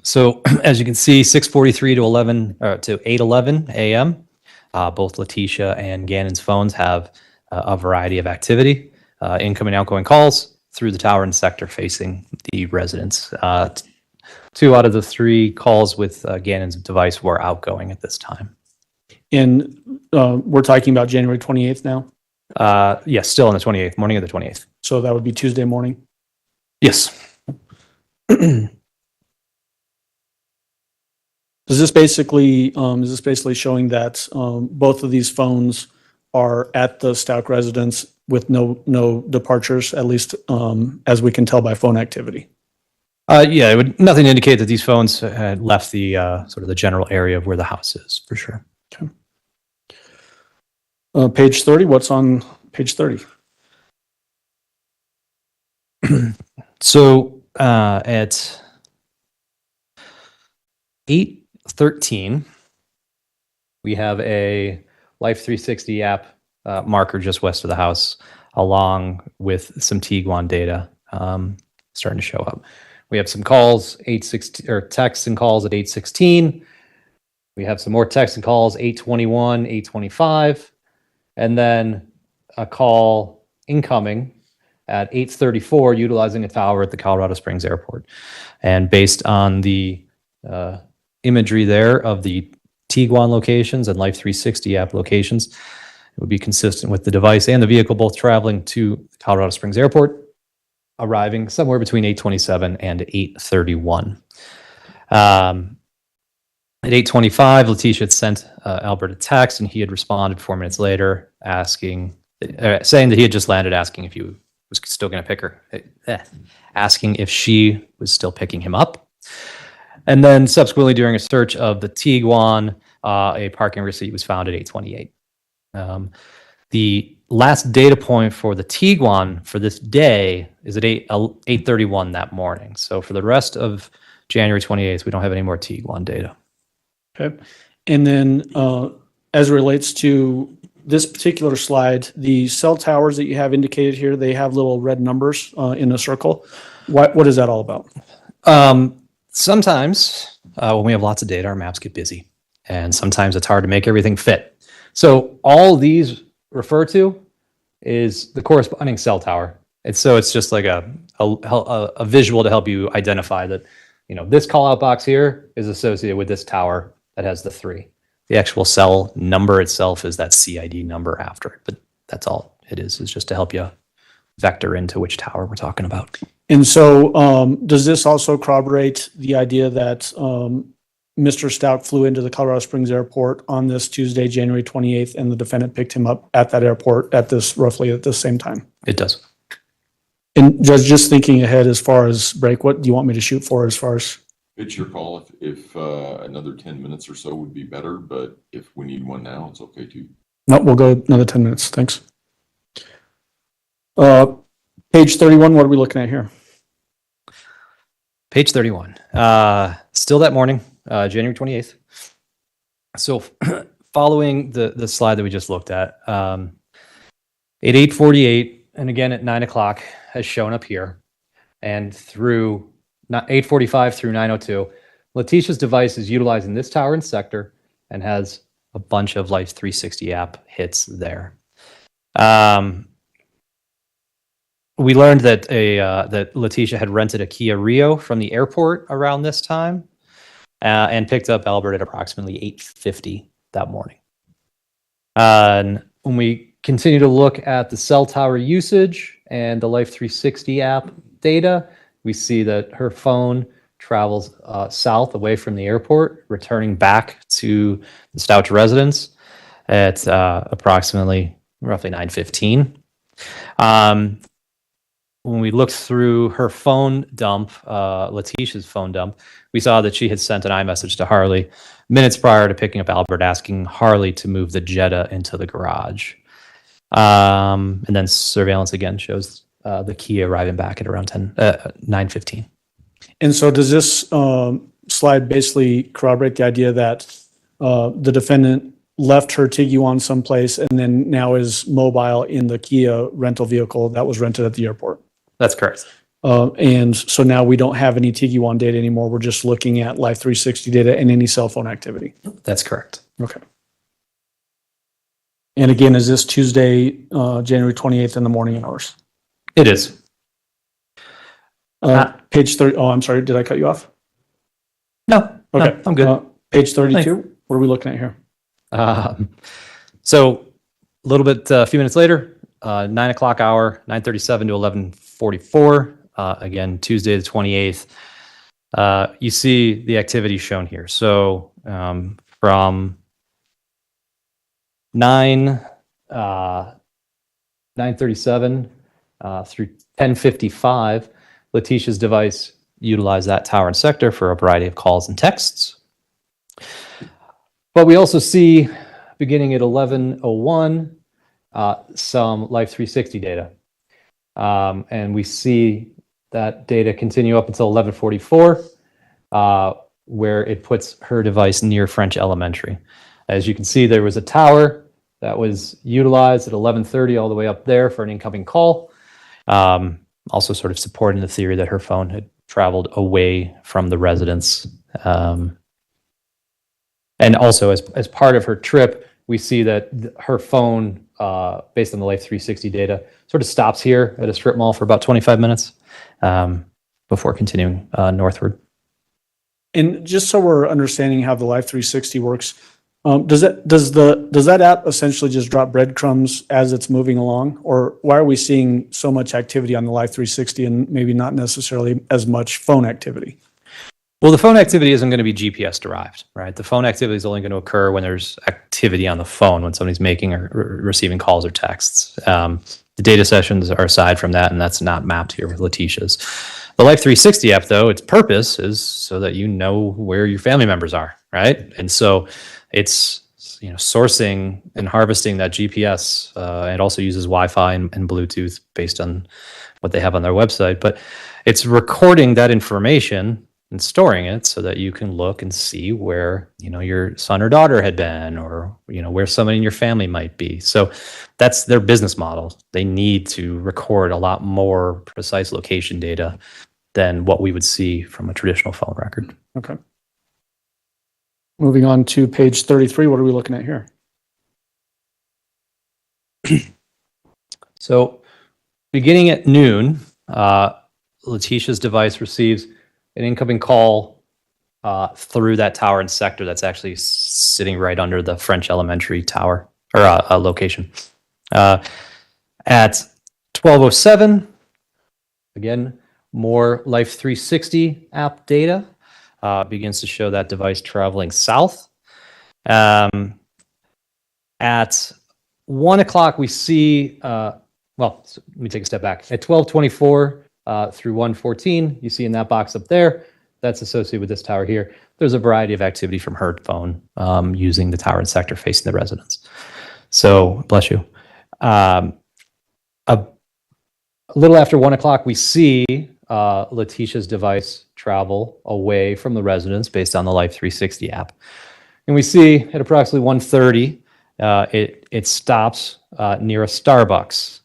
So as you can see, 6:43 to 8:11 a.m. Both Letecia and Gannon's phones have a variety of activity, incoming and outgoing calls through the tower and sector facing the residence. 2 out of the 3 calls with Gannon's device were outgoing at this time. And we're talking about January 28th now? Yes, still on the 28th, morning of the 28th. So that would be Tuesday morning? Yes. Is this basically showing that both of these phones are at the Stauch residence with no departures, at least as we can tell by phone activity? Yeah, it would nothing to indicate that these phones had left the sort of the general area of where the house is, for sure. Okay. Page 30, what's on page 30? So at 8:13, we have a Life 360 app marker just west of the house, along with some Tiguan data starting to show up. We have some calls, 8:16, or texts and calls at 8:16. We have some more texts and calls, 8:21, 8:25, and then a call incoming at 8:34, utilizing a tower at the Colorado Springs Airport. And based on the imagery there of the Tiguan locations and Life 360 app locations, it would be consistent with the device and the vehicle both traveling to Colorado Springs Airport, arriving somewhere between 8:27 and 8:31. At 8:25, Letecia had sent Albert a text, and he had responded 4 minutes later, saying that he had just landed, asking if he was still going to pick her, asking if she was still picking him up. And then subsequently, during a search of the Tiguan, a parking receipt was found at 8:28. The last data point for the Tiguan for this day is at 8:31 that morning. So for the rest of January 28th, we don't have any more Tiguan data. Okay. And then as it relates to this particular slide, the cell towers that you have indicated here, they have little red numbers in a circle. What is that all about? Sometimes when we have lots of data, our maps get busy, and sometimes it's hard to make everything fit. So all these refer to is the corresponding cell tower. It's just like a visual to help you identify that, this call out box here is associated with this tower that has the 3. The actual cell number itself is that CID number after it, but that's all it is just to help you vector into which tower we're talking about. And so does this also corroborate the idea that Mr. Stauch flew into the Colorado Springs Airport on this Tuesday, January 28th, and the defendant picked him up at that airport roughly at the same time? It does. And just thinking ahead as far as break, what do you want me to shoot for as far as? It's your call. If another 10 minutes or so would be better, but if we need one now, it's okay too. No, we'll go another 10 minutes. Thanks. Page 31, what are we looking at here? Page 31. Still that morning, January 28th. So following the slide that we just looked at, at 8:48, and again at 9 o'clock has shown up here, and through 8:45 through 9:02, Letecia's device is utilizing this tower and sector and has a bunch of Life 360 app hits there. We learned that that Letecia had rented a Kia Rio from the airport around this time, and picked up Albert at approximately 8:50 that morning. And when we continue to look at the cell tower usage and the Life 360 app data, we see that her phone travels south away from the airport, returning back to the Stauch residence at roughly 9:15. When we looked through her phone dump, Letecia's phone dump, we saw that she had sent an iMessage to Harley minutes prior to picking up Albert, asking Harley to move the Jetta into the garage. And then surveillance again shows the Kia arriving back at around 9:15. And so does this slide basically corroborate the idea that the defendant left her Tiguan someplace and then now is mobile in the Kia rental vehicle that was rented at the airport? That's correct. And so now we don't have any Tiguan data anymore. We're just looking at Life 360 data and any cell phone activity. That's correct. Okay. And again, is this Tuesday, January 28th in the morning hours? It is. Page 30. Oh, I'm sorry. Did I cut you off? No, Okay. no, I'm good. Page 32. What are we looking at here? So a little bit, a few minutes later, 9 o'clock hour, 9:37 to 11:44. Again, Tuesday the 28th. You see the activity shown here. So from 9:37 through 10:55, Letecia's device utilized that tower and sector for a variety of calls and texts. But we also see, beginning at 11:01, some Life 360 data. And we see that data continue up until 11:44, where it puts her device near French Elementary. As you can see, there was a tower that was utilized at 11:30 all the way up there for an incoming call. Also sort of supporting the theory that her phone had traveled away from the residence. And also, as part of her trip, we see that her phone, based on the Life 360 data, sort of stops here at a strip mall for about 25 minutes before continuing northward. And just so we're understanding how the Life 360 works, does that app essentially just drop breadcrumbs as it's moving along, or why are we seeing so much activity on the Life 360 and maybe not necessarily as much phone activity? Well, the phone activity isn't going to be GPS derived, right? The phone activity is only going to occur when there's activity on the phone, when somebody's making or receiving calls or texts. The data sessions are aside from that, and that's not mapped here with Letecia's. The Life 360 app, though, its purpose is so that you know where your family members are, right? And so it's sourcing and harvesting that GPS. It also uses Wi-Fi and Bluetooth based on what they have on their website. But it's recording that information and storing it so that you can look and see where your son or daughter had been, or where somebody in your family might be. So that's their business model. They need to record a lot more precise location data than what we would see from a traditional phone record. Okay. Moving on to page 33, what are we looking at here? So beginning at noon, Letecia's device receives an incoming call through that tower and sector that's actually sitting right under the French Elementary tower or location. At 12:07, again, more Life 360 app data begins to show that device traveling south. At 1 o'clock, we see, let me take a step back. At 12:24 through 1:14, you see in that box up there, that's associated with this tower here. There's a variety of activity from her phone using the tower and sector facing the residence. So, bless you. A little after 1 o'clock, we see Letecia's device travel away from the residence based on the Life 360 app. And we see at approximately 1:30, it stops near a Starbucks.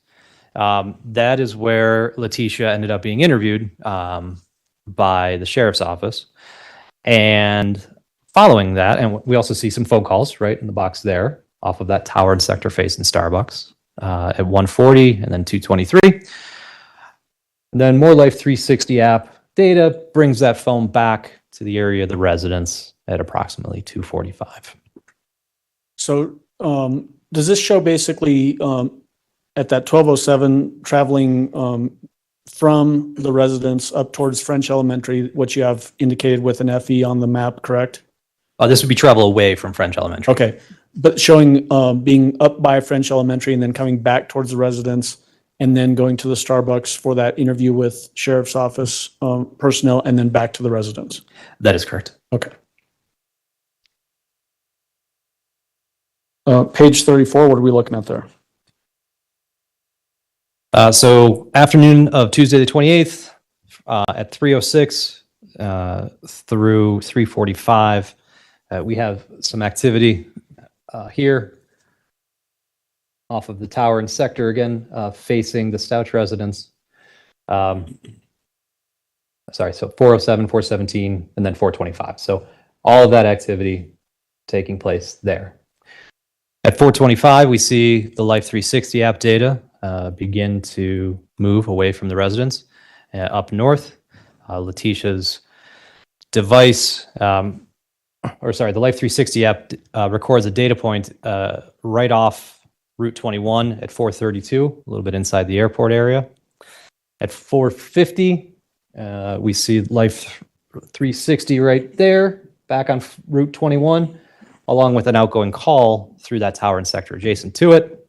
That is where Letecia ended up being interviewed by the sheriff's office. And following that, and we also see some phone calls right in the box there off of that tower and sector facing Starbucks at 1:40 and then 2:23. And then more Life 360 app data brings that phone back to the area of the residence at approximately 2:45. So does this show basically at that 12:07 traveling from the residence up towards French Elementary, what you have indicated with an FE on the map, correct? This would be travel away from French Elementary. Okay, but showing being up by French Elementary and then coming back towards the residence and then going to the Starbucks for that interview with sheriff's office personnel and then back to the residence. That is correct. Okay. Page 34, what are we looking at there? So afternoon of Tuesday the 28th at 3:06 through 3:45, we have some activity here off of the tower and sector again, facing the Stauch residence. sorry, so 407, 417, and then 425. So all of that activity taking place there. At 425, we see the Life 360 app data begin to move away from the residence. Up north, Letecia's device, the Life 360 app records a data point right off Route 21 at 432, a little bit inside the airport area. At 450, we see Life 360 right there, back on Route 21, along with an outgoing call through that tower and sector adjacent to it.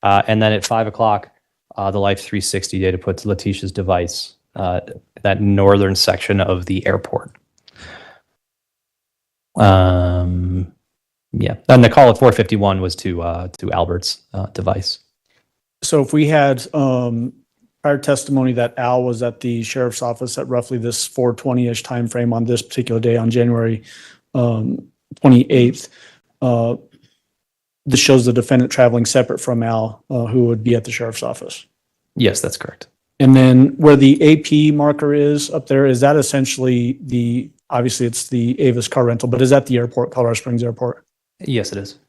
And then at 5 o'clock, the Life 360 data puts Letecia's device, that northern section of the airport. Yeah, and the call at 451 was to Albert's device. So if we had prior testimony that Al was at the sheriff's office at roughly this 4:20-ish timeframe on this particular day on January 28th, this shows the defendant traveling separate from Al, who would be at the sheriff's office. Yes, that's correct. And then where the AP marker is up there, is that essentially obviously it's the Avis car rental, but is that the airport, Colorado Springs Airport? Yes, it is.